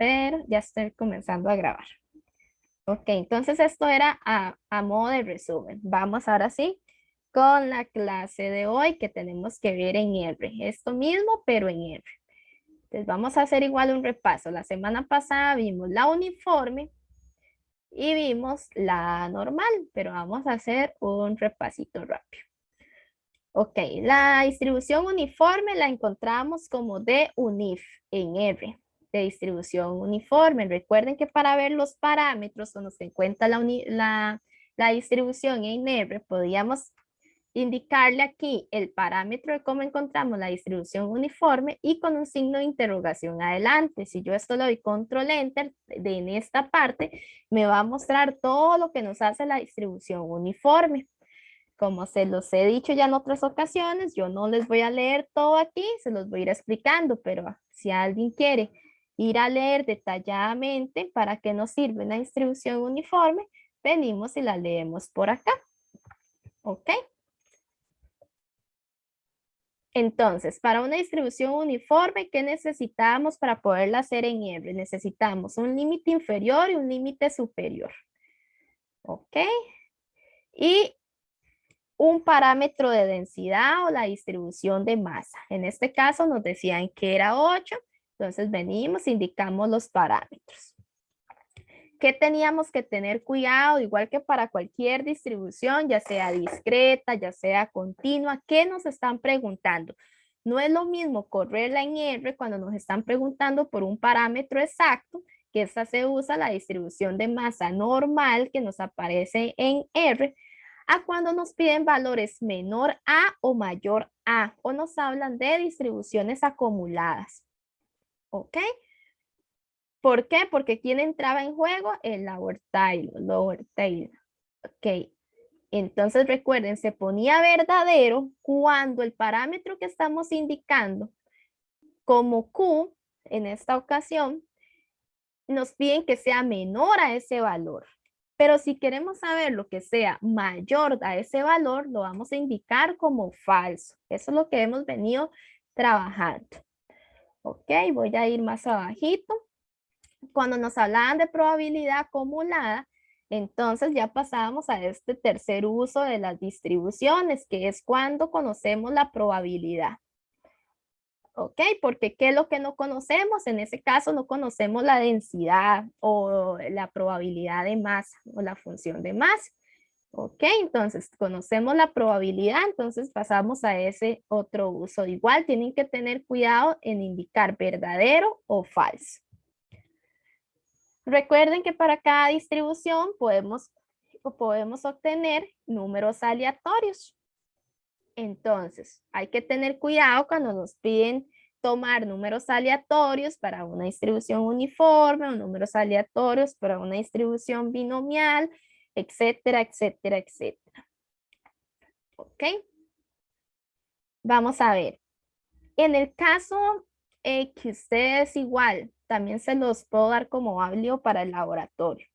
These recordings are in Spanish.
pero ya estoy comenzando a grabar. Ok, entonces esto era a modo de resumen. Vamos ahora sí con la clase de hoy que tenemos que ver en R. Esto mismo, pero en R. Entonces vamos a hacer igual un repaso. La semana pasada vimos la uniforme y vimos la normal, pero vamos a hacer un repasito rápido. Ok, la distribución uniforme la encontramos como de UNIF en R, de distribución uniforme. Recuerden que para ver los parámetros cuando se encuentra la distribución en R, podíamos indicarle aquí el parámetro de cómo encontramos la distribución uniforme y con un signo de interrogación adelante. Si yo esto le doy control enter en esta parte, me va a mostrar todo lo que nos hace la distribución uniforme. Como se los he dicho ya en otras ocasiones, yo no les voy a leer todo aquí, se los voy a ir explicando, pero si alguien quiere ir a leer detalladamente para qué nos sirve una distribución uniforme, venimos y la leemos por acá. ¿Ok? Entonces, para una distribución uniforme, ¿qué necesitamos para poderla hacer en R? Necesitamos un límite inferior y un límite superior. ¿Ok? Y un parámetro de densidad o la distribución de masa. En este caso nos decían que era 8, entonces venimos, indicamos los parámetros. ¿Qué teníamos que tener cuidado? Igual que para cualquier distribución, ya sea discreta, ya sea continua, ¿qué nos están preguntando? No es lo mismo correrla en R cuando nos están preguntando por un parámetro exacto, que esta se usa la distribución de masa normal que nos aparece en R, a cuando nos piden valores menor a o mayor a, o nos hablan de distribuciones acumuladas. ¿Ok? ¿Por qué? Porque ¿quién entraba en juego? El lower Taylor. Ok. Entonces recuerden, se ponía verdadero cuando el parámetro que estamos indicando como Q en esta ocasión nos piden que sea menor a ese valor. Pero si queremos saber lo que sea mayor a ese valor, lo vamos a indicar como falso. Eso es lo que hemos venido trabajando. Ok, voy a ir más abajito. Cuando nos hablaban de probabilidad acumulada, entonces ya pasábamos a este tercer uso de las distribuciones, que es cuando conocemos la probabilidad. ¿Ok? Porque ¿qué es lo que no conocemos? En ese caso no conocemos la densidad o la probabilidad de masa o la función de masa. ¿Ok? Entonces conocemos la probabilidad, entonces pasamos a ese otro uso. Igual tienen que tener cuidado en indicar verdadero o falso. Recuerden que para cada distribución podemos obtener números aleatorios. Entonces, hay que tener cuidado cuando nos piden tomar números aleatorios para una distribución uniforme o números aleatorios para una distribución binomial, etcétera, etcétera, etcétera. ¿Ok? Vamos a ver. En el caso que ustedes igual, también se los puedo dar como válido para el laboratorio.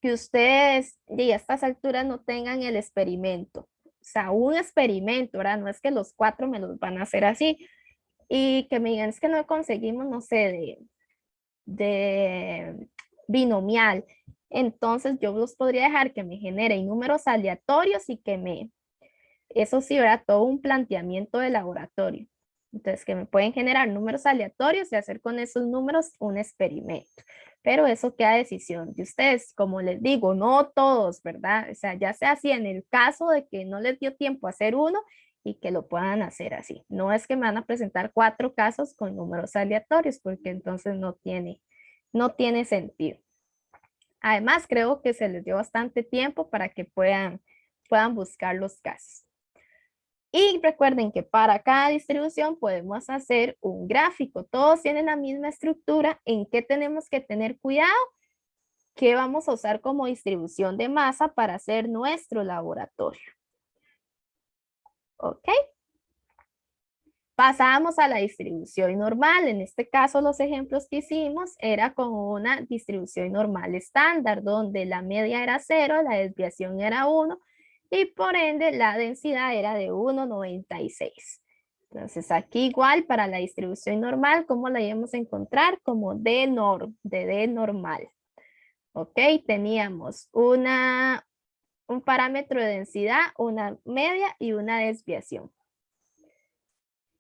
Que ustedes y a estas alturas no tengan el experimento. O sea, un experimento, ¿verdad? No es que los 4 me los van a hacer así. Y que me digan, es que no conseguimos, no sé, de binomial. Entonces yo los podría dejar que me generen números aleatorios y que eso sí, ¿verdad? Todo un planteamiento de laboratorio. Entonces, que me pueden generar números aleatorios y hacer con esos números un experimento. Pero eso queda a decisión de ustedes. Como les digo, no todos, ¿verdad? O sea, ya sea así en el caso de que no les dio tiempo a hacer uno y que lo puedan hacer así. No es que me van a presentar 4 casos con números aleatorios, porque entonces no tiene sentido. Además, creo que se les dio bastante tiempo para que puedan buscar los casos. Y recuerden que para cada distribución podemos hacer un gráfico. Todos tienen la misma estructura. ¿En qué tenemos que tener cuidado? ¿Qué vamos a usar como distribución de masa para hacer nuestro laboratorio? ¿Ok? Pasamos a la distribución normal. En este caso, los ejemplos que hicimos era con una distribución normal estándar, donde la media era 0, la desviación era 1 y por ende la densidad era de 1,96. Entonces aquí igual para la distribución normal, ¿cómo la íbamos a encontrar? Como de D normal. Ok, teníamos un parámetro de densidad, una media y una desviación.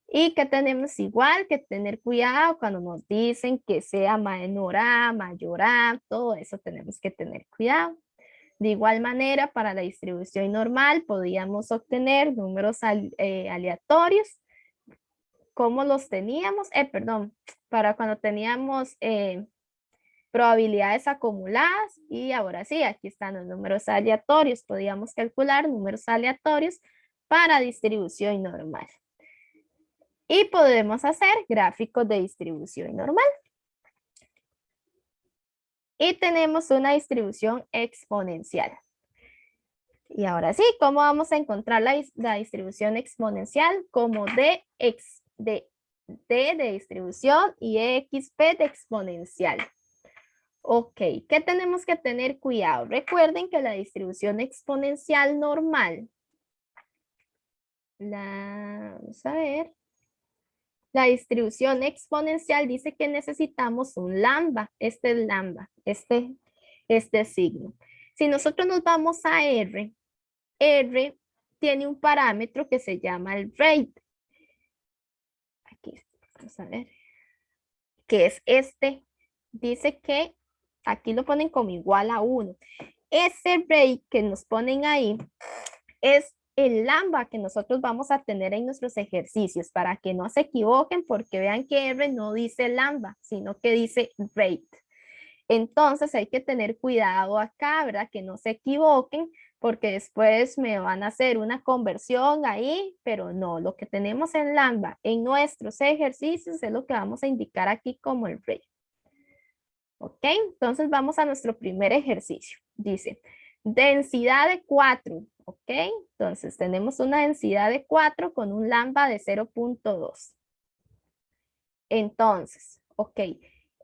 Y que tenemos igual que tener cuidado cuando nos dicen que sea menor a, mayor a, todo eso tenemos que tener cuidado. De igual manera, para la distribución normal podíamos obtener números aleatorios. ¿Cómo los teníamos? Perdón, para cuando teníamos probabilidades acumuladas y ahora sí, aquí están los números aleatorios. Podíamos calcular números aleatorios para distribución normal. Y podemos hacer gráficos de distribución normal. Y tenemos una distribución exponencial. Y ahora sí, ¿cómo vamos a encontrar la distribución exponencial? Como d de distribución y xp de exponencial. Ok, ¿qué tenemos que tener cuidado? Recuerden que la distribución exponencial normal, vamos a ver, la distribución exponencial dice que necesitamos un lambda, este signo. Si nosotros nos vamos a R tiene un parámetro que se llama el rate. Aquí, vamos a ver, que es este. Dice que aquí lo ponen como igual a 1. Ese rate que nos ponen ahí es el lambda que nosotros vamos a tener en nuestros ejercicios para que no se equivoquen porque vean que R no dice lambda, sino que dice rate. Entonces hay que tener cuidado acá, ¿verdad? Que no se equivoquen porque después me van a hacer una conversión ahí, pero no, lo que tenemos en lambda en nuestros ejercicios es lo que vamos a indicar aquí como el rate. ¿Ok? Entonces vamos a nuestro primer ejercicio. Dice, densidad de 4. ¿Ok? Entonces tenemos una densidad de 4 con un lambda de 0.2. Entonces, ok.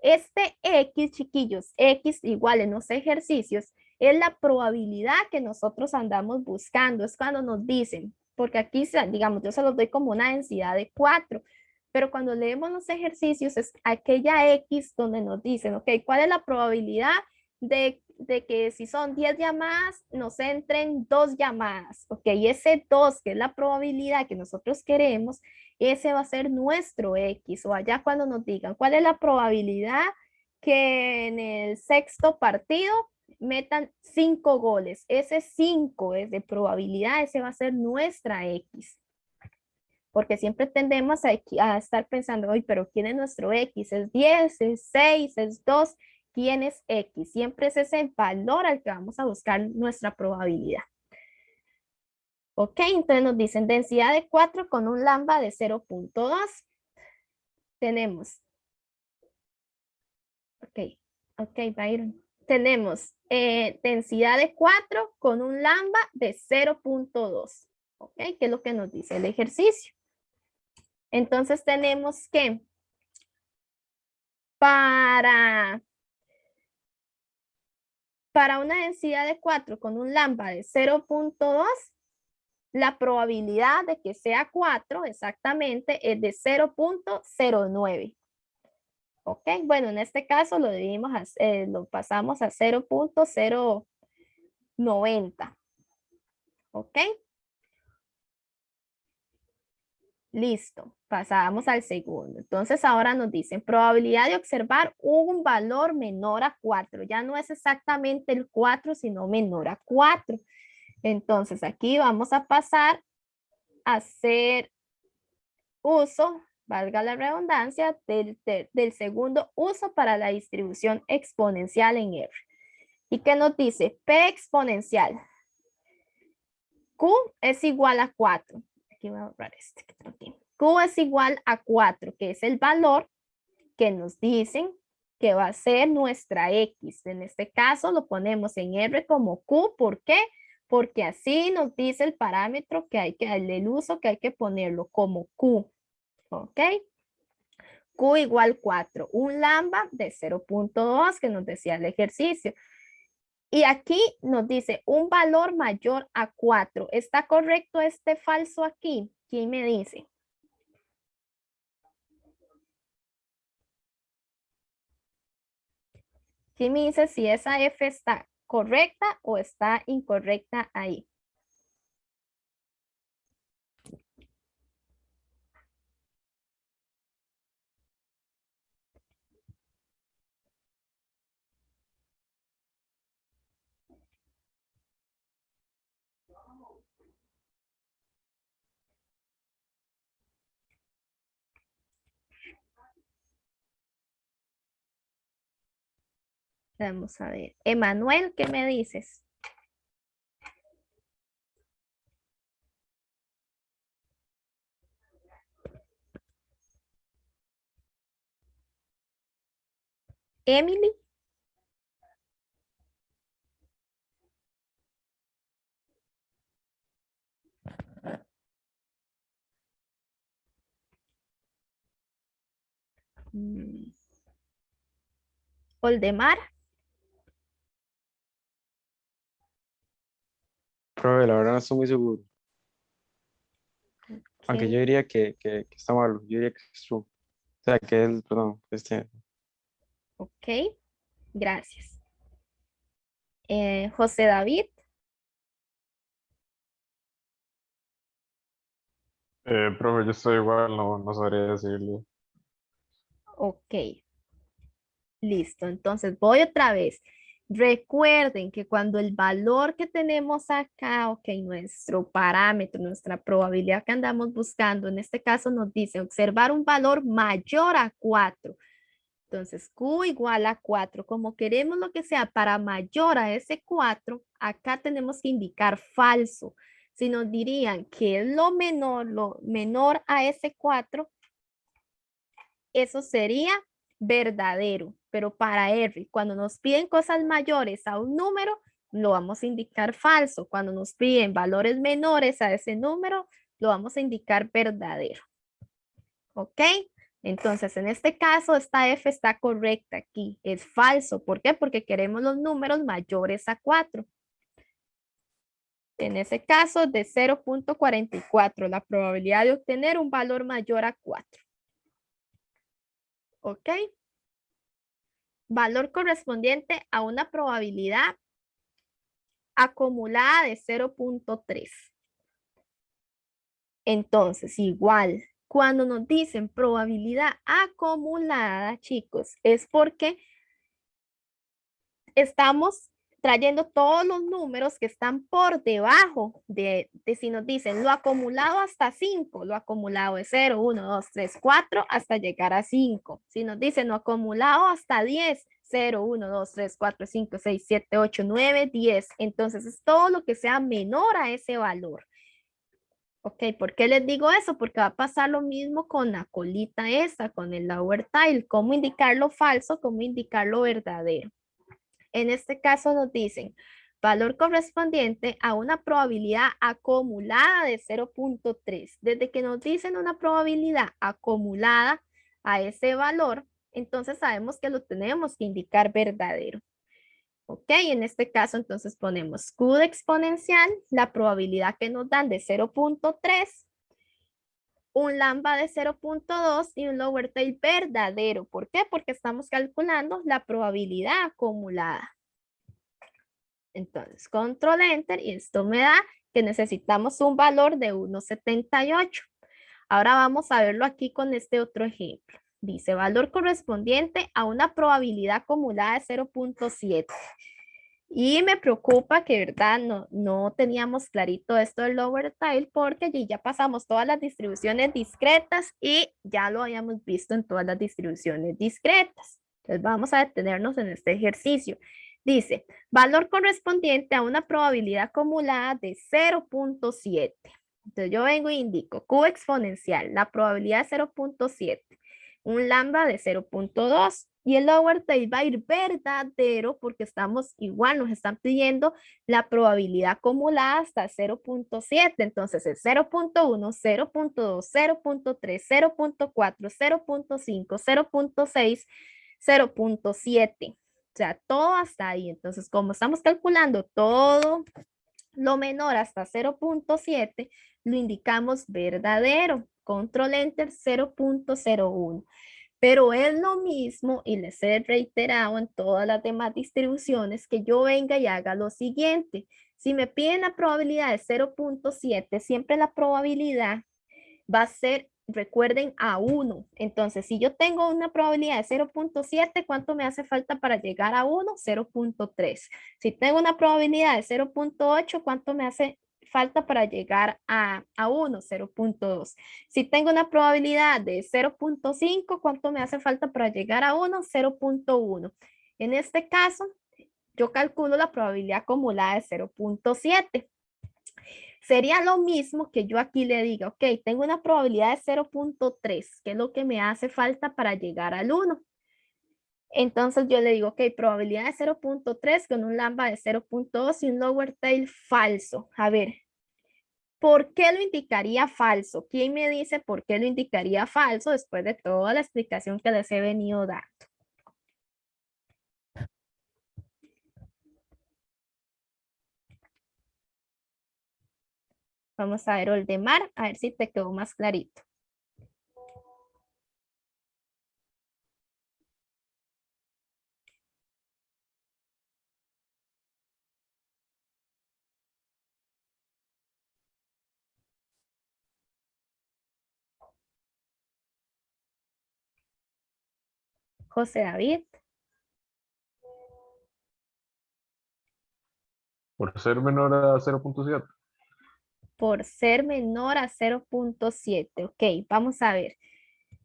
Este X, chiquillos, X igual en los ejercicios, es la probabilidad que nosotros andamos buscando. Es cuando nos dicen, porque aquí, digamos, yo se los doy como una densidad de 4, pero cuando leemos los ejercicios es aquella X donde nos dicen, ok, ¿cuál es la probabilidad de que si son 10 llamadas, nos entren 2 llamadas? Ok, y ese 2, que es la probabilidad que nosotros queremos, ese va a ser nuestro X. O allá cuando nos digan, ¿cuál es la probabilidad que en el sexto partido metan 5 goles? Ese 5 es de probabilidad, ese va a ser nuestra X. Porque siempre tendemos a estar pensando, oye, pero ¿quién es nuestro X? ¿Es 10? ¿Es 6? ¿Es 2? ¿Quién es X? Siempre es ese valor al que vamos a buscar nuestra probabilidad. Ok, entonces nos dicen densidad de 4 con un lambda de 0.2. Tenemos, ok, Byron. Tenemos densidad de 4 con un lambda de 0.2. Ok, ¿qué es lo que nos dice el ejercicio? Entonces tenemos que para una densidad de 4 con un lambda de 0.2, la probabilidad de que sea 4 exactamente es de 0.09. Ok, bueno, en este caso lo lo pasamos a 0.090. Ok, listo, pasamos al segundo. Entonces ahora nos dicen probabilidad de observar un valor menor a 4. Ya no es exactamente el 4, sino menor a 4. Entonces aquí vamos a pasar a hacer uso, valga la redundancia, del segundo uso para la distribución exponencial en R. ¿Y qué nos dice? P exponencial. Q es igual a 4. Aquí voy a borrar este. Q es igual a 4, que es el valor que nos dicen que va a ser nuestra X. En este caso lo ponemos en R como Q. ¿Por qué? Porque así nos dice el parámetro que hay que, el uso que hay que ponerlo como Q. ¿Ok? Q igual 4. Un lambda de 0.2 que nos decía el ejercicio. Y aquí nos dice un valor mayor a 4. ¿Está correcto este falso aquí? ¿Quién me dice? Aquí me dice si esa F está correcta o está incorrecta ahí. Vamos a ver. Emanuel, ¿qué me dices? Emily. Mm, Oldemar. Profe, la verdad no estoy muy seguro. Aunque yo Ok, diría que está malo. Yo diría que es true. O sea, que es, perdón, ok, gracias. José David. Profe, yo estoy igual, no sabría decirle. Ok, listo. Entonces voy otra vez. Recuerden que cuando el valor que tenemos acá, ok, nuestro parámetro, nuestra probabilidad que andamos buscando, en este caso nos dice observar un valor mayor a 4. Entonces, Q igual a 4. Como queremos lo que sea para mayor a ese 4, acá tenemos que indicar falso. Si nos dirían que es lo menor a ese 4, eso sería verdadero. Pero para R, cuando nos piden cosas mayores a un número, lo vamos a indicar falso. Cuando nos piden valores menores a ese número, lo vamos a indicar verdadero. ¿Ok? Entonces, en este caso, esta F está correcta aquí. Es falso. ¿Por qué? Porque queremos los números mayores a 4. En ese caso, de 0.44, la probabilidad de obtener un valor mayor a 4. ¿Ok? Valor correspondiente a una probabilidad acumulada de 0.3. Entonces, igual, cuando nos dicen probabilidad acumulada, chicos, es porque estamos trayendo todos los números que están por debajo de si nos dicen lo acumulado hasta 5, lo acumulado es 0, 1, 2, 3, 4, hasta llegar a 5. Si nos dicen lo acumulado hasta 10, 0, 1, 2, 3, 4, 5, 6, 7, 8, 9, 10. Entonces es todo lo que sea menor a ese valor. Ok, ¿por qué les digo eso? Porque va a pasar lo mismo con la colita esta, con el lower tile. ¿Cómo indicar lo falso? ¿Cómo indicar lo verdadero? En este caso nos dicen valor correspondiente a una probabilidad acumulada de 0.3. Desde que nos dicen una probabilidad acumulada a ese valor, entonces sabemos que lo tenemos que indicar verdadero. Ok, en este caso entonces ponemos Q de exponencial, la probabilidad que nos dan de 0.3, un lambda de 0.2 y un lower tail verdadero. ¿Por qué? Porque estamos calculando la probabilidad acumulada. Entonces, control enter y esto me da que necesitamos un valor de 1.78. Ahora vamos a verlo aquí con este otro ejemplo. Dice valor correspondiente a una probabilidad acumulada de 0.7. Y me preocupa que, ¿verdad? No teníamos clarito esto del lower tail porque allí ya pasamos todas las distribuciones discretas y ya lo habíamos visto en todas las distribuciones discretas. Entonces vamos a detenernos en este ejercicio. Dice, valor correspondiente a una probabilidad acumulada de 0.7. Entonces yo vengo e indico Q exponencial, la probabilidad de 0.7, un lambda de 0.2 y el lower tail va a ir verdadero porque estamos igual, nos están pidiendo la probabilidad acumulada hasta 0.7. Entonces es 0.1, 0.2, 0.3, 0.4, 0.5, 0.6, 0.7. O sea, todo hasta ahí. Entonces, como estamos calculando todo lo menor hasta 0.7, lo indicamos verdadero. Control Enter 0.01. Pero es lo mismo, y les he reiterado en todas las demás distribuciones, que yo venga y haga lo siguiente. Si me piden la probabilidad de 0.7, siempre la probabilidad va a ser, recuerden, a 1. Entonces, si yo tengo una probabilidad de 0.7, ¿cuánto me hace falta para llegar a 1? 0.3. Si tengo una probabilidad de 0.8, ¿cuánto me hace falta para llegar a 1? 0.2. Si tengo una probabilidad de 0.5, ¿cuánto me hace falta para llegar a 1? 0.1. En este caso, yo calculo la probabilidad acumulada de 0.7. Sería lo mismo que yo aquí le diga, ok, tengo una probabilidad de 0.3, que es lo que me hace falta para llegar al 1. Entonces yo le digo, ok, probabilidad de 0.3 con un lambda de 0.2 y un lower tail falso. A ver, ¿por qué lo indicaría falso? ¿Quién me dice por qué lo indicaría falso después de toda la explicación que les he venido dando? Vamos a ver, Oldemar, a ver si te quedó más clarito. José David, Por ser menor a 0.7. por ser menor a 0.7. Ok, vamos a ver.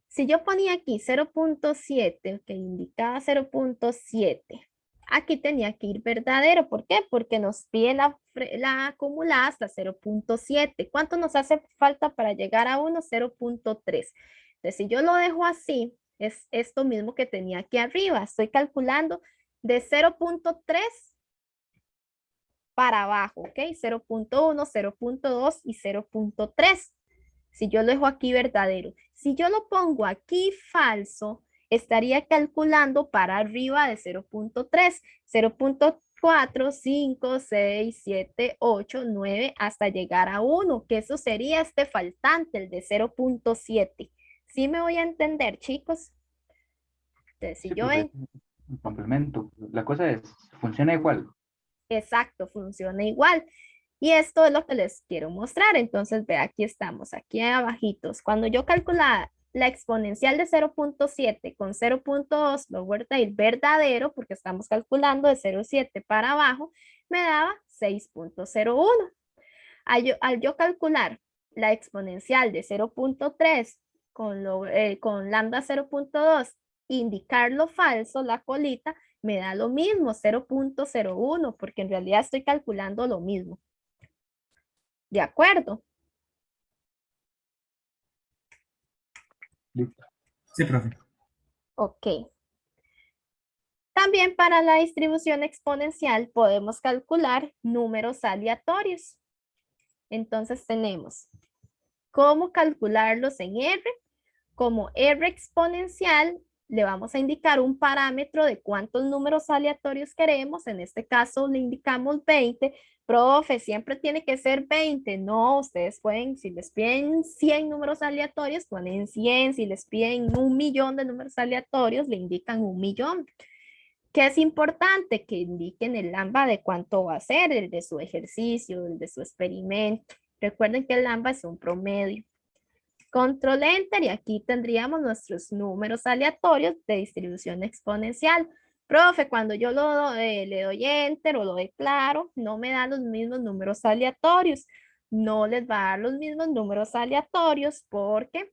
Si yo ponía aquí 0.7, que indicaba 0.7, aquí tenía que ir verdadero. ¿Por qué? Porque nos pide la acumulada hasta 0.7. ¿Cuánto nos hace falta para llegar a 1? 0.3. Entonces, si yo lo dejo así, es esto mismo que tenía aquí arriba. Estoy calculando de 0.3 para abajo, ¿ok? 0.1, 0.2 y 0.3. Si yo lo dejo aquí verdadero. Si yo lo pongo aquí falso, estaría calculando para arriba de 0.3, 0.4, 5, 6, 7, 8, 9, hasta llegar a 1, que eso sería este faltante, el de 0.7. ¿Sí me voy a entender, chicos? Entonces, si Sí, yo profe, un complemento. La cosa es, funciona igual. exacto, funciona igual. Y esto es lo que les quiero mostrar. Entonces, ve, aquí estamos, aquí abajitos. Cuando yo calculaba la exponencial de 0.7 con 0.2 lower tail verdadero, porque estamos calculando de 0.7 para abajo, me daba 6.01. Al yo calcular la exponencial de 0.3 con lambda 0.2, indicar lo falso, la colita, me da lo mismo, 0.01, porque en realidad estoy calculando lo mismo. ¿De acuerdo? Listo. Sí, profe. Ok. También para la distribución exponencial podemos calcular números aleatorios. Entonces tenemos cómo calcularlos en R. Como R exponencial, le vamos a indicar un parámetro de cuántos números aleatorios queremos. En este caso le indicamos 20. Profe, siempre tiene que ser 20. No, ustedes pueden, si les piden 100 números aleatorios, ponen 100. Si les piden 1.000.000 de números aleatorios, le indican 1.000.000. ¿Qué es importante? Que indiquen el lambda de cuánto va a ser, el de su ejercicio, el de su experimento. Recuerden que el lambda es un promedio. Control Enter y aquí tendríamos nuestros números aleatorios de distribución exponencial. Profe, cuando yo le doy Enter o lo declaro, no me da los mismos números aleatorios. No les va a dar los mismos números aleatorios porque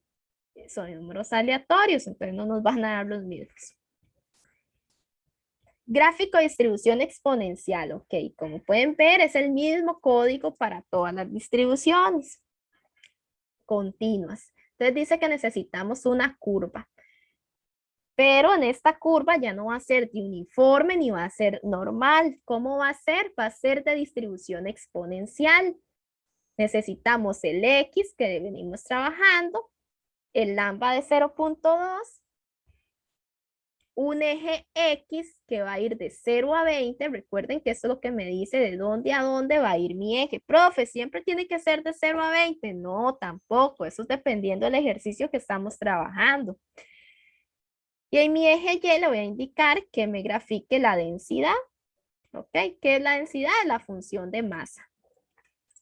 son números aleatorios, entonces no nos van a dar los mismos. Gráfico de distribución exponencial, ok. Como pueden ver, es el mismo código para todas las distribuciones continuas. Entonces dice que necesitamos una curva. Pero en esta curva ya no va a ser de uniforme ni va a ser normal. ¿Cómo va a ser? Va a ser de distribución exponencial. Necesitamos el X que venimos trabajando, el lambda de 0.2, un eje X que va a ir de 0 a 20. Recuerden que eso es lo que me dice de dónde a dónde va a ir mi eje. Profe, ¿siempre tiene que ser de 0 a 20? No, tampoco. Eso es dependiendo del ejercicio que estamos trabajando. Y en mi eje Y le voy a indicar que me grafique la densidad. ¿Ok? ¿Qué es la densidad? Es la función de masa.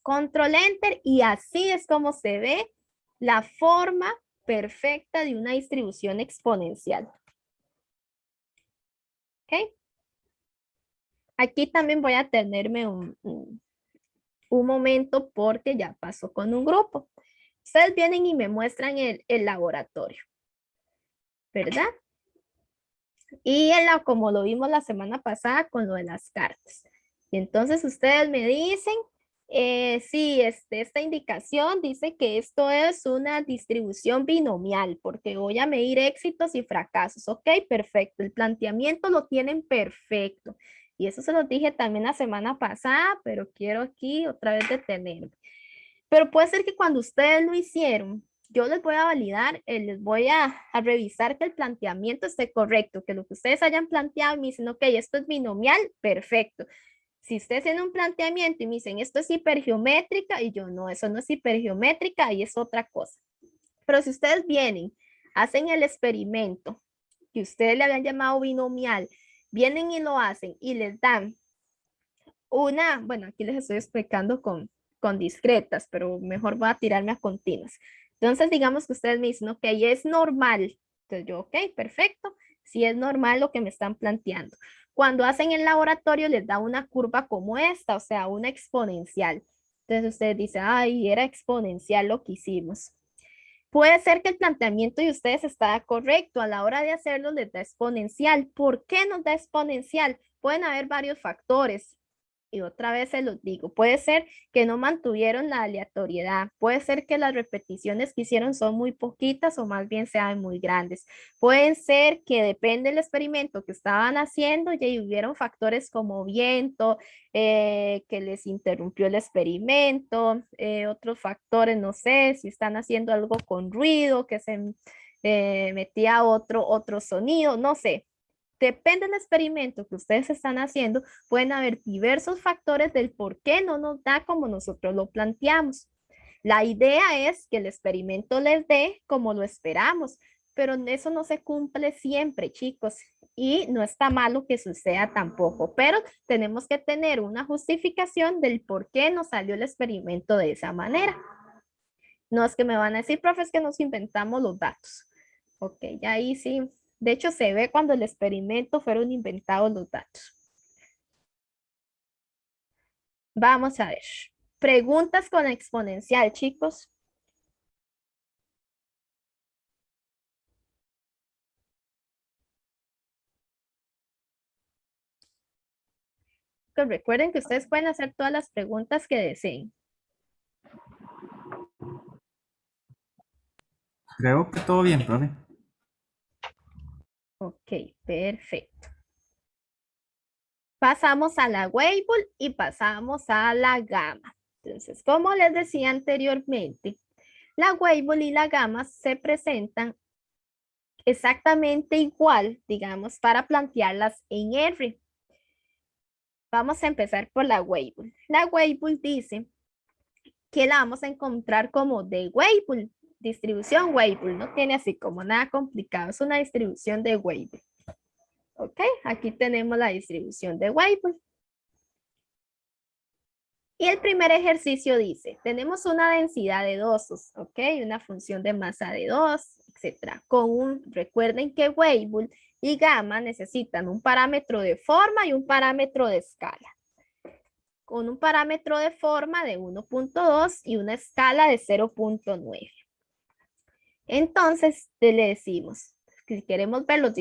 Control Enter y así es como se ve la forma perfecta de una distribución exponencial. ¿Ok? Aquí también voy a tenerme un momento porque ya pasó con un grupo. Ustedes vienen y me muestran el laboratorio, ¿verdad? Y como lo vimos la semana pasada con lo de las cartas. Y entonces ustedes me dicen, sí, esta indicación dice que esto es una distribución binomial, porque voy a medir éxitos y fracasos. Ok, perfecto. El planteamiento lo tienen perfecto. Y eso se los dije también la semana pasada, pero quiero aquí otra vez detenerme. Pero puede ser que cuando ustedes lo hicieron, yo les voy a validar, les voy a revisar que el planteamiento esté correcto, que lo que ustedes hayan planteado y me dicen, ok, esto es binomial, perfecto. Si ustedes tienen un planteamiento y me dicen, esto es hipergeométrica, y yo no, eso no es hipergeométrica y es otra cosa. Pero si ustedes vienen, hacen el experimento que ustedes le habían llamado binomial, vienen y lo hacen y les dan bueno, aquí les estoy explicando con discretas, pero mejor voy a tirarme a continuas. Entonces, digamos que ustedes me dicen, ok, es normal. Entonces yo, ok, perfecto. Si es normal lo que me están planteando. Cuando hacen el laboratorio les da una curva como esta, o sea, una exponencial. Entonces ustedes dicen, ay, era exponencial lo que hicimos. Puede ser que el planteamiento de ustedes está correcto. A la hora de hacerlo les da exponencial. ¿Por qué nos da exponencial? Pueden haber varios factores. Y otra vez se los digo, puede ser que no mantuvieron la aleatoriedad, puede ser que las repeticiones que hicieron son muy poquitas o más bien sean muy grandes. Pueden ser que depende del experimento que estaban haciendo y hubieron factores como viento, que les interrumpió el experimento, otros factores, no sé, si están haciendo algo con ruido, que se metía otro sonido, no sé. Depende del experimento que ustedes están haciendo, pueden haber diversos factores del por qué no nos da como nosotros lo planteamos. La idea es que el experimento les dé como lo esperamos, pero eso no se cumple siempre, chicos, y no está malo que suceda tampoco, pero tenemos que tener una justificación del por qué nos salió el experimento de esa manera. No es que me van a decir, profe, es que nos inventamos los datos. Ok, ya ahí sí. De hecho, se ve cuando el experimento fueron inventados los datos. Vamos a ver. Preguntas con exponencial, chicos. Que recuerden que ustedes pueden hacer todas las preguntas que deseen. Creo que todo bien, profe. Ok, perfecto. Pasamos a la Weibull y pasamos a la gamma. Entonces, como les decía anteriormente, la Weibull y la gamma se presentan exactamente igual, digamos, para plantearlas en R. Vamos a empezar por la Weibull. La Weibull dice que la vamos a encontrar como de Weibull, distribución Weibull, no tiene así como nada complicado, es una distribución de Weibull. Ok, aquí tenemos la distribución de Weibull. Y el primer ejercicio dice, tenemos una densidad de 2, ok, una función de masa de 2, etcétera. Recuerden que Weibull y gamma necesitan un parámetro de forma y un parámetro de escala. Con un parámetro de forma de 1.2 y una escala de 0.9. Entonces, le decimos, si queremos ver los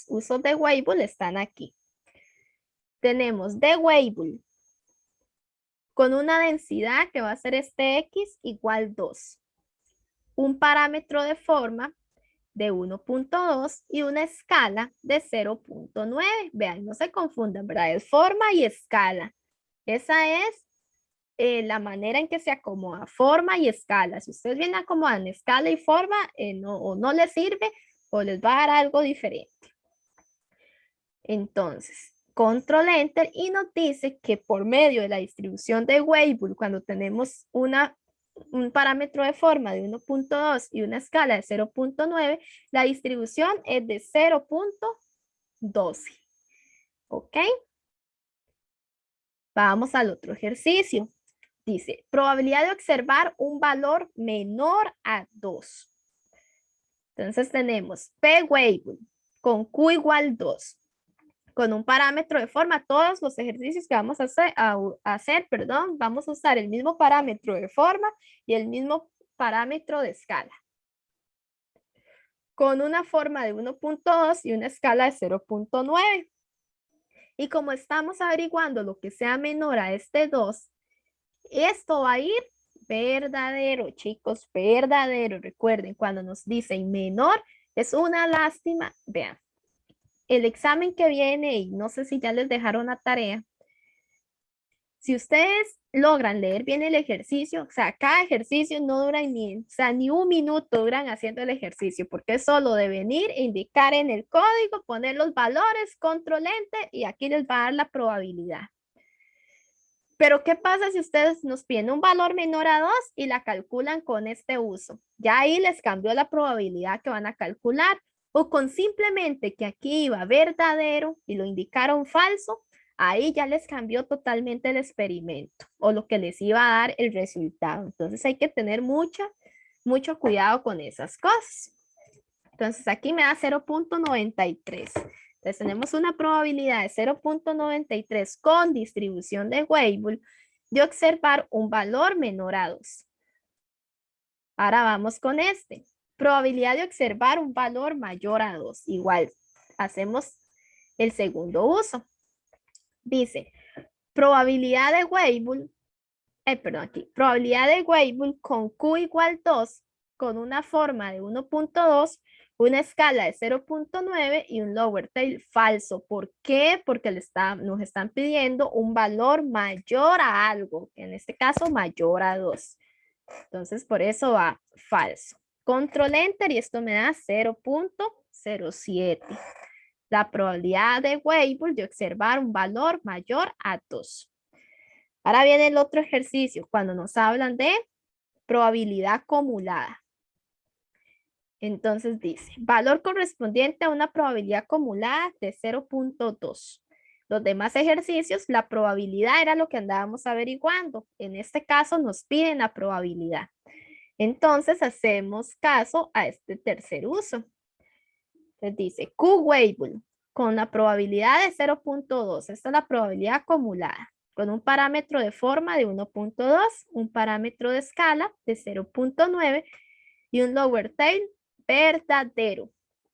usos de Weibull, están aquí. Tenemos de Weibull con una densidad que va a ser este X igual 2. Un parámetro de forma de 1.2 y una escala de 0.9. Vean, no se confundan, ¿verdad? Es forma y escala. Esa es la manera en que se acomoda forma y escala. Si ustedes vienen acomodando escala y forma, o no les sirve o les va a dar algo diferente. Entonces, control enter y nos dice que por medio de la distribución de Weibull, cuando tenemos una un parámetro de forma de 1.2 y una escala de 0.9, la distribución es de 0.12. ¿Ok? Vamos al otro ejercicio. Dice, probabilidad de observar un valor menor a 2. Entonces tenemos P Weibull con Q igual 2. Con un parámetro de forma, todos los ejercicios que vamos a hacer, vamos a usar el mismo parámetro de forma y el mismo parámetro de escala. Con una forma de 1.2 y una escala de 0.9. Y como estamos averiguando lo que sea menor a este 2, esto va a ir verdadero, chicos, verdadero. Recuerden, cuando nos dicen menor, es una lástima. Vean, el examen que viene, y no sé si ya les dejaron la tarea, si ustedes logran leer bien el ejercicio, o sea, cada ejercicio no dura ni un minuto duran haciendo el ejercicio, porque es solo de venir, indicar en el código, poner los valores, control enter, y aquí les va a dar la probabilidad. Pero ¿qué pasa si ustedes nos piden un valor menor a 2 y la calculan con este uso? Ya ahí les cambió la probabilidad que van a calcular. O con simplemente que aquí iba verdadero y lo indicaron falso, ahí ya les cambió totalmente el experimento o lo que les iba a dar el resultado. Entonces hay que tener mucho cuidado con esas cosas. Entonces aquí me da 0.93. Entonces tenemos una probabilidad de 0.93 con distribución de Weibull de observar un valor menor a 2. Ahora vamos con este. Probabilidad de observar un valor mayor a 2. Igual, hacemos el segundo uso. Dice, probabilidad de Weibull, probabilidad de Weibull con Q igual 2 con una forma de 1.2, una escala de 0.9 y un lower tail falso. ¿Por qué? Porque nos están pidiendo un valor mayor a algo, en este caso mayor a 2. Entonces, por eso va falso. Control enter y esto me da 0.07. La probabilidad de Weibull de observar un valor mayor a 2. Ahora viene el otro ejercicio, cuando nos hablan de probabilidad acumulada. Entonces dice, valor correspondiente a una probabilidad acumulada de 0.2. Los demás ejercicios, la probabilidad era lo que andábamos averiguando. En este caso nos piden la probabilidad. Entonces hacemos caso a este tercer uso. Entonces dice Q Weibull con la probabilidad de 0.2. Esta es la probabilidad acumulada. Con un parámetro de forma de 1.2, un parámetro de escala de 0.9 y un lower tail verdadero.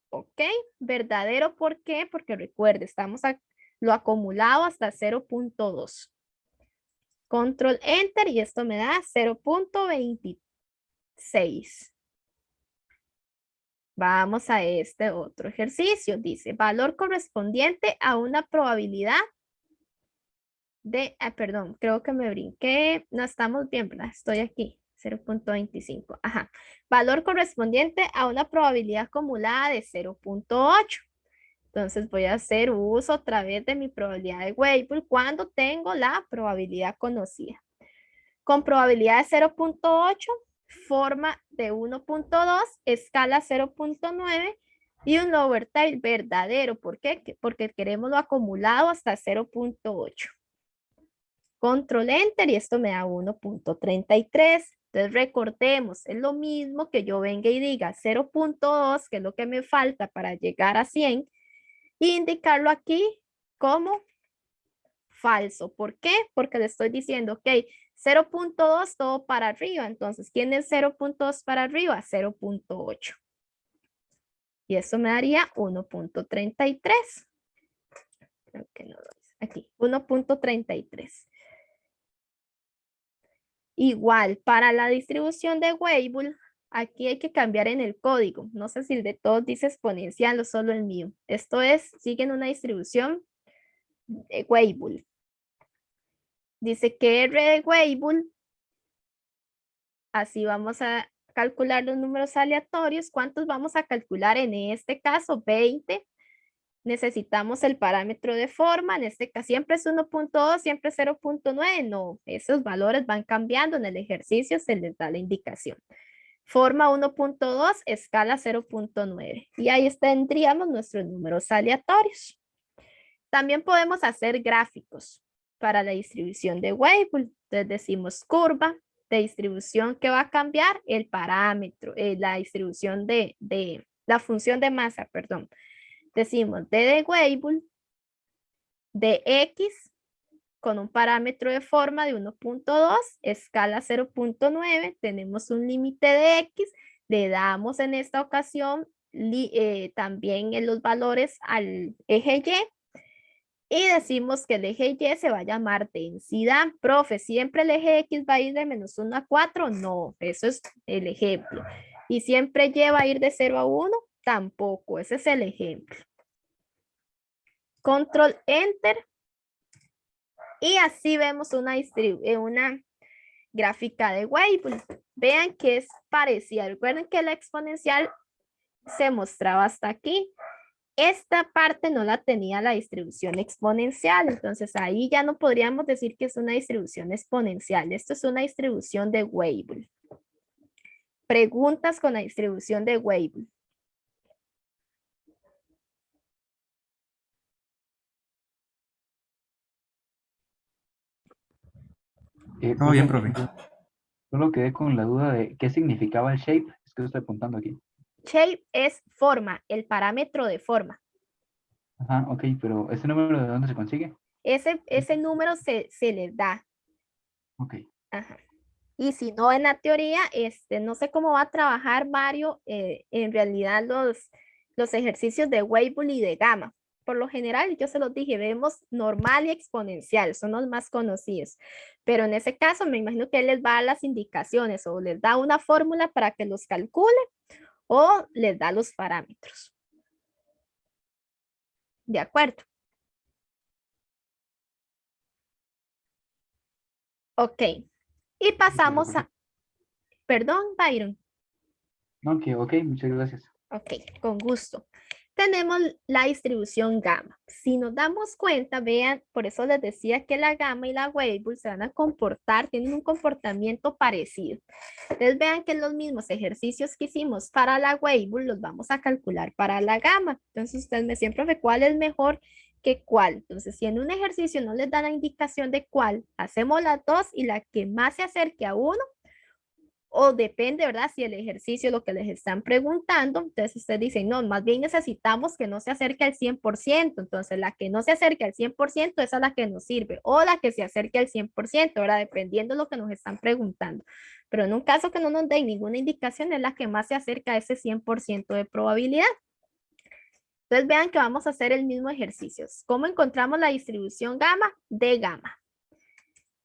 ¿Ok? Verdadero, ¿por qué? Porque recuerde, estamos a lo acumulado hasta 0.2. Control enter y esto me da 0.26. Vamos a este otro ejercicio. Dice, valor correspondiente a una probabilidad de, perdón, creo que me brinqué. No estamos bien, ¿verdad? Estoy aquí. 0.25. Ajá. Valor correspondiente a una probabilidad acumulada de 0.8. Entonces voy a hacer uso otra vez de mi probabilidad de Weibull cuando tengo la probabilidad conocida. Con probabilidad de 0.8, forma de 1.2, escala 0.9 y un lower tail verdadero. ¿Por qué? Porque queremos lo acumulado hasta 0.8. Control enter y esto me da 1.33. Entonces recordemos, es lo mismo que yo venga y diga 0.2, que es lo que me falta para llegar a 100, y indicarlo aquí como falso. ¿Por qué? Porque le estoy diciendo, ok, 0.2 todo para arriba. Entonces, ¿quién es 0.2 para arriba? 0.8. Y eso me daría 1.33. Creo que no lo dice. Aquí, 1.33. Igual, para la distribución de Weibull, aquí hay que cambiar en el código. No sé si el de todos dice exponencial o solo el mío. Esto es, siguen una distribución de Weibull. Dice que R de Weibull, así vamos a calcular los números aleatorios. ¿Cuántos vamos a calcular en este caso? 20. necesitamos el parámetro de forma, en este caso siempre es 1.2, siempre 0.9, no, esos valores van cambiando, en el ejercicio se les da la indicación. Forma 1.2, escala 0.9 y ahí tendríamos nuestros números aleatorios. También podemos hacer gráficos para la distribución de Weibull. Entonces decimos curva de distribución que va a cambiar el parámetro, la distribución de la función de masa, perdón. Decimos D de Weibull, de X con un parámetro de forma de 1.2, escala 0.9, tenemos un límite de X, le damos en esta ocasión también en los valores al eje Y decimos que el eje Y se va a llamar densidad. Profe, ¿siempre el eje X va a ir de -1 a 4? No, eso es el ejemplo. ¿Y siempre Y va a ir de 0 a 1? Tampoco, ese es el ejemplo. Control Enter. Y así vemos una gráfica de Weibull. Vean que es parecida. Recuerden que la exponencial se mostraba hasta aquí. Esta parte no la tenía la distribución exponencial, entonces ahí ya no podríamos decir que es una distribución exponencial. Esto es una distribución de Weibull. Preguntas con la distribución de Weibull. Todo bien, Profe, profe. yo solo quedé con la duda de qué significaba el shape. Es que estoy apuntando aquí. Shape es forma, el parámetro de forma. Ajá, ok, pero ¿ese número de dónde se consigue? Ese número se le da. Ok. Ajá. Y si no, en la teoría, no sé cómo va a trabajar Mario, en realidad los ejercicios de Weibull y de gamma. Por lo general, yo se los dije, vemos normal y exponencial, son los más conocidos. Pero en ese caso, me imagino que él les va a dar las indicaciones o les da una fórmula para que los calcule o les da los parámetros. ¿De acuerdo? Ok. Y pasamos a... Perdón, Byron. No, que ok, muchas gracias. Ok, con gusto. Tenemos la distribución gamma. Si nos damos cuenta, vean, por eso les decía que la gamma y la Weibull se van a comportar, tienen un comportamiento parecido. Entonces vean que los mismos ejercicios que hicimos para la Weibull los vamos a calcular para la gamma. Entonces ustedes me siempre ve cuál es mejor que cuál. Entonces si en un ejercicio no les da la indicación de cuál, hacemos las dos y la que más se acerque a uno, o depende, ¿verdad? Si el ejercicio, lo que les están preguntando, entonces ustedes dicen, no, más bien necesitamos que no se acerque al 100%, entonces la que no se acerque al 100%, esa es la que nos sirve, o la que se acerque al 100%, ¿verdad? Dependiendo de lo que nos están preguntando. Pero en un caso que no nos den ninguna indicación, es la que más se acerca a ese 100% de probabilidad. Entonces vean que vamos a hacer el mismo ejercicio. ¿Cómo encontramos la distribución gamma? De gamma.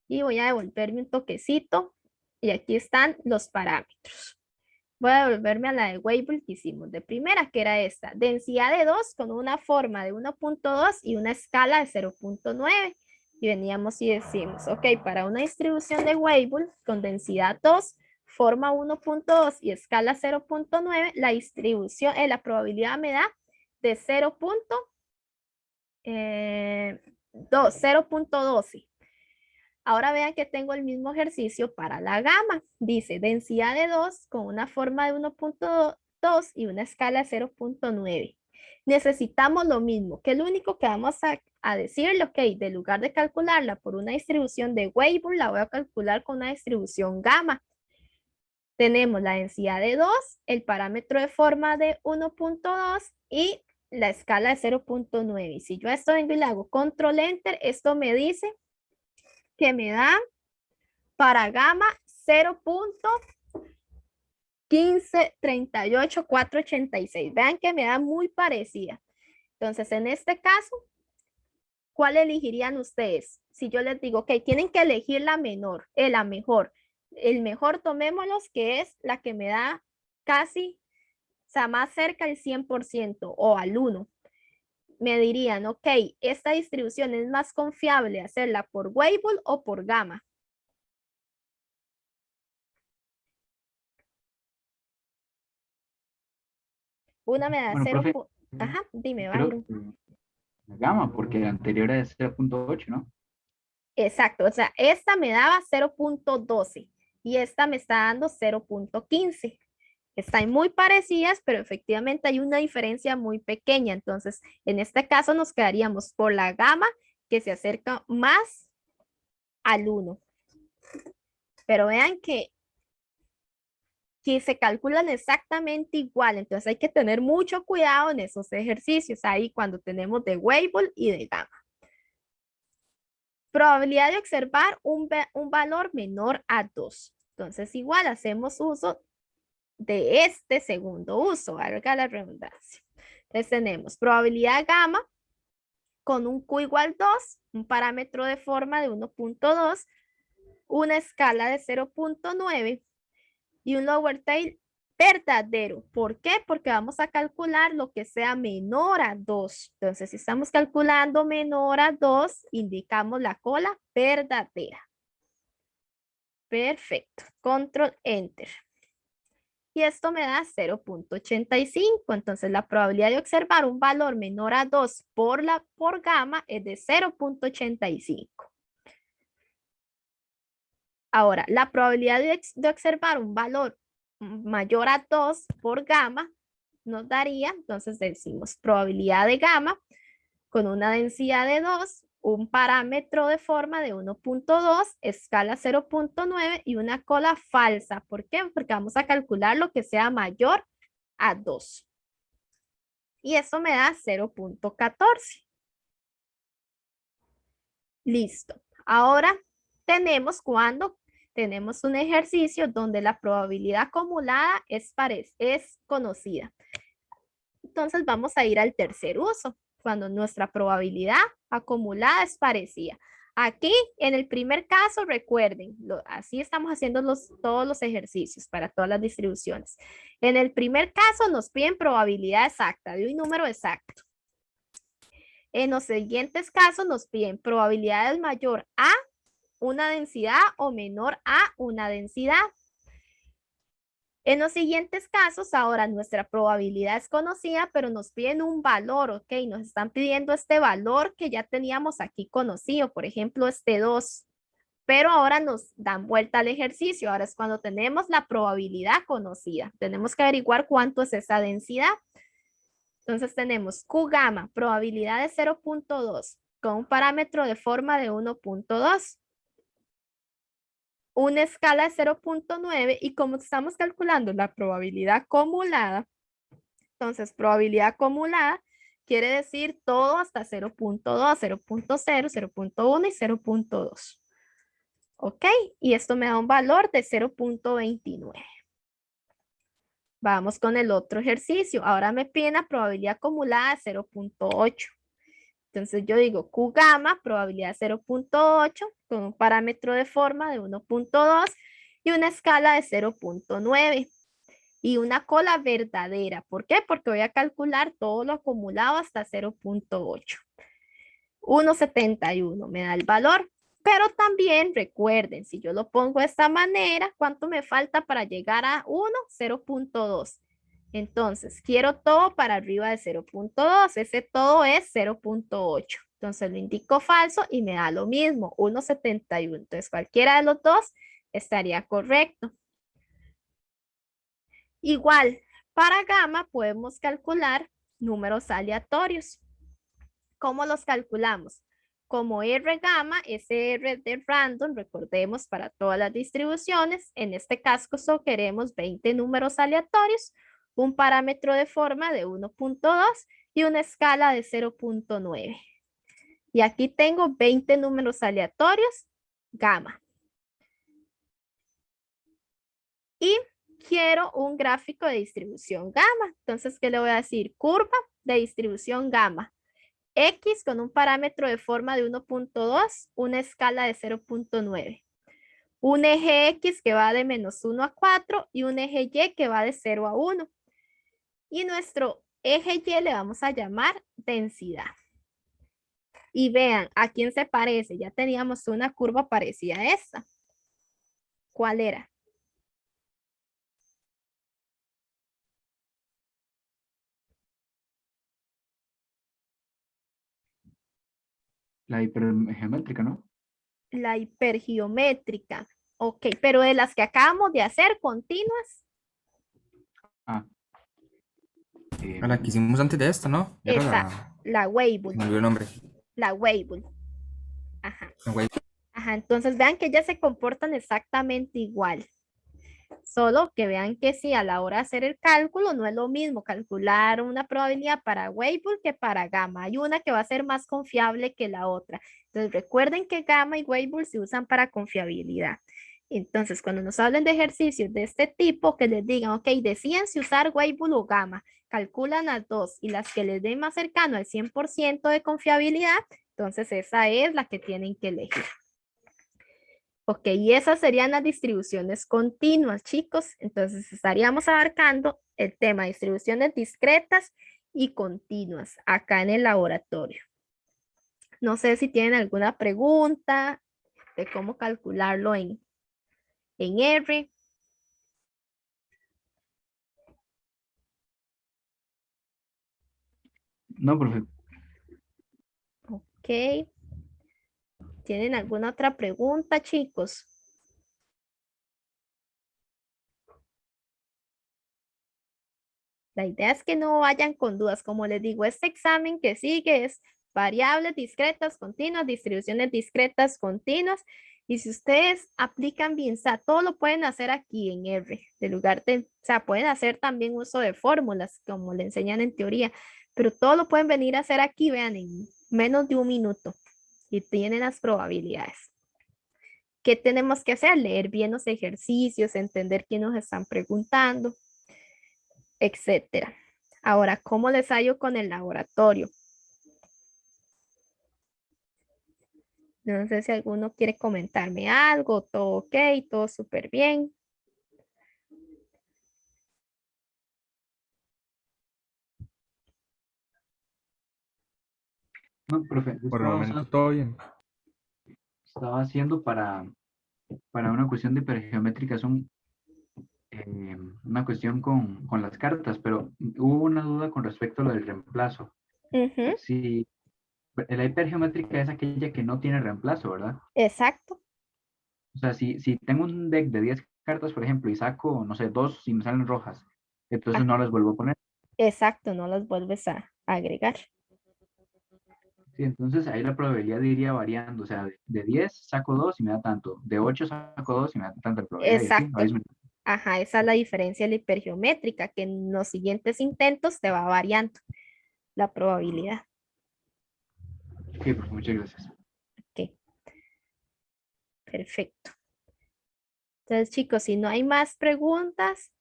Y voy a devolverme un toquecito. Y aquí están los parámetros. Voy a devolverme a la de Weibull que hicimos de primera, que era esta. Densidad de 2 con una forma de 1.2 y una escala de 0.9. Y veníamos y decimos, ok, para una distribución de Weibull con densidad 2, forma 1.2 y escala 0.9, la distribución, la probabilidad me da de 0.12. Ahora vean que tengo el mismo ejercicio para la gamma. Dice densidad de 2 con una forma de 1.2 y una escala de 0.9. Necesitamos lo mismo, que lo único que vamos a decirle, ok, de lugar de calcularla por una distribución de Weibull, la voy a calcular con una distribución gamma. Tenemos la densidad de 2, el parámetro de forma de 1.2 y la escala de 0.9. Y si yo a esto vengo y le hago control enter, esto me dice que me da para gamma 0.1538486. Vean que me da muy parecida. Entonces, en este caso, ¿cuál elegirían ustedes? Si yo les digo, ok, tienen que elegir la menor, la mejor. El mejor tomémoslos, que es la que me da casi, o sea, más cerca al 100% o al 1. Me dirían, ok, esta distribución es más confiable hacerla por Weibull o por gamma. Una me da Bueno, 0. profe, Ajá, dime, creo, Byron. La gamma, porque la anterior es 0.8, ¿no? Exacto, o sea, esta me daba 0.12 y esta me está dando 0.15. Están muy parecidas, pero efectivamente hay una diferencia muy pequeña. Entonces, en este caso nos quedaríamos por la gamma que se acerca más al 1. Pero vean que se calculan exactamente igual. Entonces hay que tener mucho cuidado en esos ejercicios ahí cuando tenemos de Weibull y de gamma. Probabilidad de observar un valor menor a 2. Entonces igual hacemos uso de este segundo uso, valga la redundancia. Entonces tenemos probabilidad gamma con un Q igual 2, un parámetro de forma de 1.2, una escala de 0.9 y un lower tail verdadero. ¿Por qué? Porque vamos a calcular lo que sea menor a 2. Entonces, si estamos calculando menor a 2, indicamos la cola verdadera. Perfecto. Control Enter. Y esto me da 0.85. Entonces, la probabilidad de observar un valor menor a 2 por gamma es de 0.85. Ahora, la probabilidad de observar un valor mayor a 2 por gamma nos daría, entonces decimos probabilidad de gamma con una densidad de 2, un parámetro de forma de 1.2, escala 0.9 y una cola falsa. ¿Por qué? Porque vamos a calcular lo que sea mayor a 2. Y eso me da 0.14. Listo. Ahora tenemos cuando tenemos un ejercicio donde la probabilidad acumulada es conocida. Entonces vamos a ir al tercer uso, cuando nuestra probabilidad acumulada es parecida. Aquí, en el primer caso, recuerden, así estamos haciendo todos los ejercicios para todas las distribuciones. En el primer caso nos piden probabilidad exacta de un número exacto. En los siguientes casos nos piden probabilidades mayor a una densidad o menor a una densidad. En los siguientes casos, ahora nuestra probabilidad es conocida, pero nos piden un valor, ¿ok? Nos están pidiendo este valor que ya teníamos aquí conocido, por ejemplo, este 2. Pero ahora nos dan vuelta al ejercicio. Ahora es cuando tenemos la probabilidad conocida. Tenemos que averiguar cuánto es esa densidad. Entonces tenemos Q gamma, probabilidad de 0.2, con un parámetro de forma de 1.2. Una escala de 0.9 y como estamos calculando la probabilidad acumulada, entonces probabilidad acumulada quiere decir todo hasta 0.2, 0.0, 0.1 y 0.2. ¿Ok? Y esto me da un valor de 0.29. Vamos con el otro ejercicio. Ahora me piden la probabilidad acumulada de 0.8. Entonces yo digo Q gamma, probabilidad 0.8, con un parámetro de forma de 1.2 y una escala de 0.9 y una cola verdadera. ¿Por qué? Porque voy a calcular todo lo acumulado hasta 0.8. 1.71 me da el valor. Pero también recuerden, si yo lo pongo de esta manera, ¿cuánto me falta para llegar a 1? 0.2. Entonces, quiero todo para arriba de 0.2. Ese todo es 0.8. Entonces, lo indico falso y me da lo mismo, 1.71. Entonces, cualquiera de los dos estaría correcto. Igual, para gamma podemos calcular números aleatorios. ¿Cómo los calculamos? Como R gamma, ese R de random, recordemos para todas las distribuciones, en este caso queremos 20 números aleatorios, un parámetro de forma de 1.2 y una escala de 0.9. Y aquí tengo 20 números aleatorios, gamma. Y quiero un gráfico de distribución gamma. Entonces, ¿qué le voy a decir? Curva de distribución gamma. X con un parámetro de forma de 1.2, una escala de 0.9. Un eje X que va de -1 a 4 y un eje Y que va de 0 a 1. Y nuestro eje Y le vamos a llamar densidad. Y vean, ¿a quién se parece? Ya teníamos una curva parecida a esta. ¿Cuál era? La hipergeométrica, ¿no? La hipergeométrica. Ok, pero de las que acabamos de hacer continuas. Ah, A la que hicimos antes de esta, ¿no? Era Esa, la me Weibull. olvidó el nombre. La Weibull. Ajá. La güey. Ajá, entonces vean que ellas se comportan exactamente igual. Solo que vean que sí, a la hora de hacer el cálculo no es lo mismo calcular una probabilidad para Weibull que para gamma. Hay una que va a ser más confiable que la otra. Entonces recuerden que gamma y Weibull se usan para confiabilidad. Entonces, cuando nos hablen de ejercicios de este tipo, que les digan, ok, decían si usar Weibull o gamma, calculan las dos y las que les den más cercano al 100% de confiabilidad, entonces esa es la que tienen que elegir. Ok, y esas serían las distribuciones continuas, chicos. Entonces estaríamos abarcando el tema de distribuciones discretas y continuas acá en el laboratorio. No sé si tienen alguna pregunta de cómo calcularlo en R. no, profe. Ok. ¿Tienen alguna otra pregunta, chicos? La idea es que no vayan con dudas. Como les digo, este examen que sigue es variables discretas continuas, distribuciones discretas continuas. Y si ustedes aplican bien, o sea, todo lo pueden hacer aquí en R, de lugar de, o sea, pueden hacer también uso de fórmulas, como le enseñan en teoría, pero todo lo pueden venir a hacer aquí, vean, en menos de un minuto y tienen las probabilidades. ¿Qué tenemos que hacer? Leer bien los ejercicios, entender qué nos están preguntando, etcétera. Ahora, ¿cómo les hallo con el laboratorio? No sé si alguno quiere comentarme algo, todo ok, todo súper bien. No, profe, yo Por el momento todo bien. estaba haciendo para una cuestión de hipergeométrica, son una cuestión con las cartas, pero hubo una duda con respecto a lo del reemplazo. Ujú, Si la hipergeométrica es aquella que no tiene reemplazo, ¿verdad? exacto, O sea, si tengo un deck de 10 cartas, por ejemplo, y saco, no sé, dos y me salen rojas, entonces ah, no las vuelvo a poner. exacto, no las vuelves a agregar. Sí, entonces ahí la probabilidad iría variando. O sea, de 10 saco 2 y me da tanto. De 8 saco 2 y me da tanta probabilidad. Y así, Exacto, ajá, esa es la diferencia de la hipergeométrica, que en los siguientes intentos te va variando la probabilidad. sí, pues muchas gracias. Ok, perfecto. Entonces, chicos, si no hay más preguntas,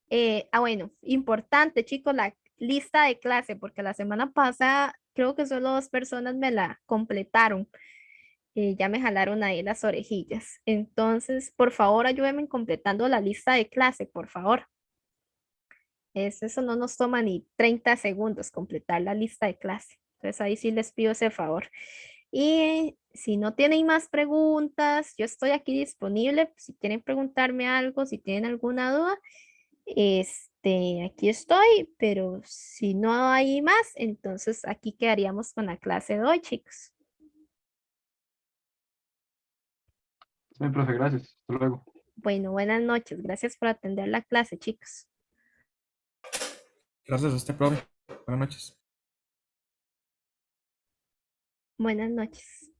bueno, importante, chicos, la lista de clase, porque la semana pasada creo que solo 2 personas me la completaron. Ya me jalaron ahí las orejillas. Entonces, por favor, ayúdenme en completando la lista de clase, por favor. Eso no nos toma ni 30 segundos completar la lista de clase. Entonces, ahí sí les pido ese favor. Y si no tienen más preguntas, yo estoy aquí disponible. Si quieren preguntarme algo, si tienen alguna duda, aquí estoy, pero si no hay más, entonces aquí quedaríamos con la clase de hoy, chicos. Sí, profe, gracias. Hasta luego. Bueno, buenas noches. Gracias por atender la clase, chicos. Gracias a usted, profe. Buenas noches. Buenas noches.